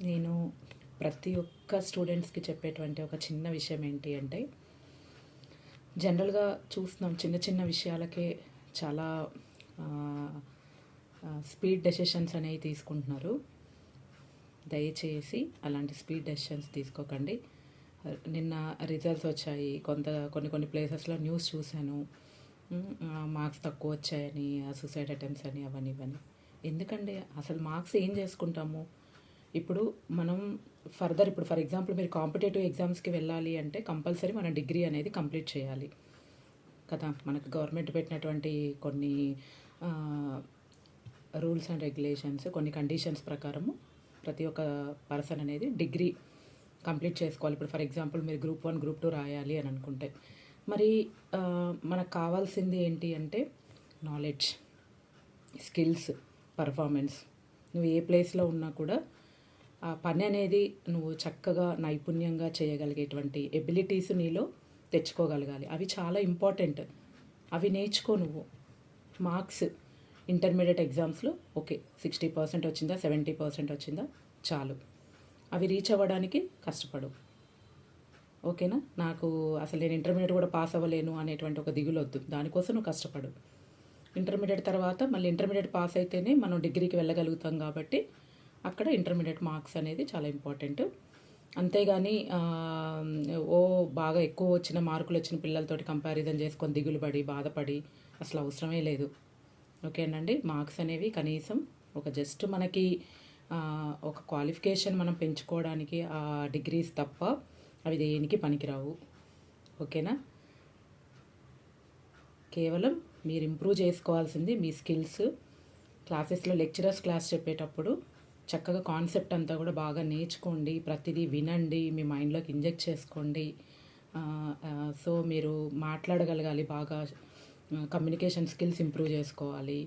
నేను ప్రతి ఒక్క స్టూడెంట్స్కి చెప్పేటువంటి ఒక చిన్న విషయం ఏంటి అంటే, జనరల్గా చూస్తున్నాం చిన్న చిన్న విషయాలకే చాలా స్పీడ్ డెసిషన్స్ అనేవి తీసుకుంటున్నారు. దయచేసి అలాంటి స్పీడ్ డెసిషన్స్ తీసుకోకండి. నిన్న రిజల్ట్స్ వచ్చాయి, కొన్ని ప్లేసెస్లో న్యూస్ చూశాను, మార్క్స్ తక్కువ వచ్చాయని, సూసైడ్ అటెంప్ట్స్ అని, అవన్నీ ఇవన్నీ. ఎందుకండి అసలు మార్క్స్ ఏం చేసుకుంటాము? ఇప్పుడు మనం ఇప్పుడు ఫర్ ఎగ్జాంపుల్ మీరు కాంపిటేటివ్ ఎగ్జామ్స్కి వెళ్ళాలి అంటే కంపల్సరీ మన డిగ్రీ అనేది కంప్లీట్ చేయాలి కదా. మనకు గవర్నమెంట్ పెట్టినటువంటి కొన్ని రూల్స్ అండ్ రెగ్యులేషన్స్, కొన్ని కండిషన్స్ ప్రకారము ప్రతి ఒక్క పర్సన్ అనేది డిగ్రీ కంప్లీట్ చేసుకోవాలి. ఇప్పుడు ఫర్ ఎగ్జాంపుల్ మీరు గ్రూప్ 1 గ్రూప్ 2 రాయాలి అని అనుకుంటే మరి మనకు కావాల్సింది ఏంటి అంటే నాలెడ్జ్, స్కిల్స్, పర్ఫార్మెన్స్. నువ్వు ఏ ప్లేస్లో ఉన్నా కూడా ఆ పని అనేది నువ్వు చక్కగా నైపుణ్యంగా చేయగలిగేటువంటి ఎబిలిటీస్ నీలో తెచ్చుకోగలగాలి. అవి చాలా ఇంపార్టెంట్. అవి నేర్చుకో నువ్వు. మార్క్స్ ఇంటర్మీడియట్ ఎగ్జామ్స్లో ఓకే 60% వచ్చిందా, 70% వచ్చిందా, చాలు. అవి రీచ్ అవ్వడానికి కష్టపడు, ఓకేనా. నాకు అసలు నేను ఇంటర్మీడియట్ కూడా పాస్ అవ్వలేను అనేటువంటి ఒక దిగులు వద్దు. దానికోసం నువ్వు కష్టపడు. ఇంటర్మీడియట్ తర్వాత మళ్ళీ ఇంటర్మీడియట్ పాస్ అయితేనే మనం డిగ్రీకి వెళ్ళగలుగుతాం కాబట్టి అక్కడ ఇంటర్మీడియట్ మార్క్స్ అనేది చాలా ఇంపార్టెంట్. అంతేగాని బాగా ఎక్కువ వచ్చిన మార్కులు వచ్చిన పిల్లలతోటి కంపారిజన్ చేసుకొని దిగులు పడి బాధపడి అసలు అవసరమే లేదు, ఓకేనండి. మార్క్స్ అనేవి కనీసం జస్ట్ మనకి ఒక క్వాలిఫికేషన్ మనం పెంచుకోవడానికి ఆ డిగ్రీస్ తప్ప అవి దేనికి పనికిరావు, ఓకేనా. కేవలం మీరు ఇంప్రూవ్ చేసుకోవాల్సింది మీ స్కిల్స్. క్లాసెస్లో లెక్చరర్స్ క్లాస్ చెప్పేటప్పుడు చక్కగా కాన్సెప్ట్ అంతా కూడా బాగా నేర్చుకోండి, ప్రతిదీ వినండి, మీ మైండ్లోకి ఇంజెక్ట్ చేసుకోండి. సో మీరు మాట్లాడగలగాలి, బాగా కమ్యూనికేషన్ స్కిల్స్ ఇంప్రూవ్ చేసుకోవాలి.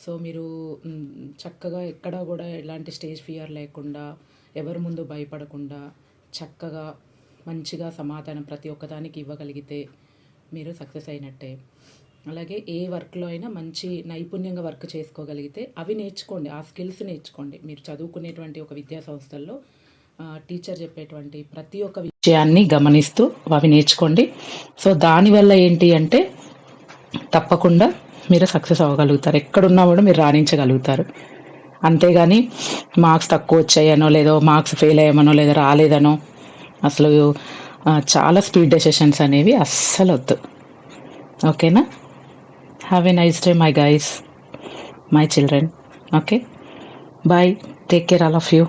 సో మీరు చక్కగా ఎక్కడ కూడా ఎలాంటి స్టేజ్ ఫియర్ లేకుండా, ఎవరి ముందు భయపడకుండా చక్కగా మంచిగా సమాధానం ప్రతి ఒక్కదానికి ఇవ్వగలిగితే మీరు సక్సెస్ అయినట్టే. అలాగే ఏ వర్క్లో అయినా మంచి నైపుణ్యంగా వర్క్ చేసుకోగలిగితే అవి నేర్చుకోండి, ఆ స్కిల్స్ నేర్చుకోండి. మీరు చదువుకునేటువంటి ఒక విద్యా సంస్థల్లో టీచర్ చెప్పేటువంటి ప్రతి ఒక్క విషయాన్ని గమనిస్తూ అవి నేర్చుకోండి. సో దానివల్ల ఏంటి అంటే తప్పకుండా మీరు సక్సెస్ అవ్వగలుగుతారు. ఎక్కడున్నా కూడా మీరు రాణించగలుగుతారు. అంతేగాని మార్క్స్ తక్కువ వచ్చాయనో, లేదో మార్క్స్ ఫెయిల్ అయ్యామనో, లేదా రాలేదనో అసలు చాలా స్పీడ్ డెసిషన్స్ అనేవి అస్సలు వద్దు, ఓకేనా. Have a nice day, my guys, my children. Okay, bye, take care all of you.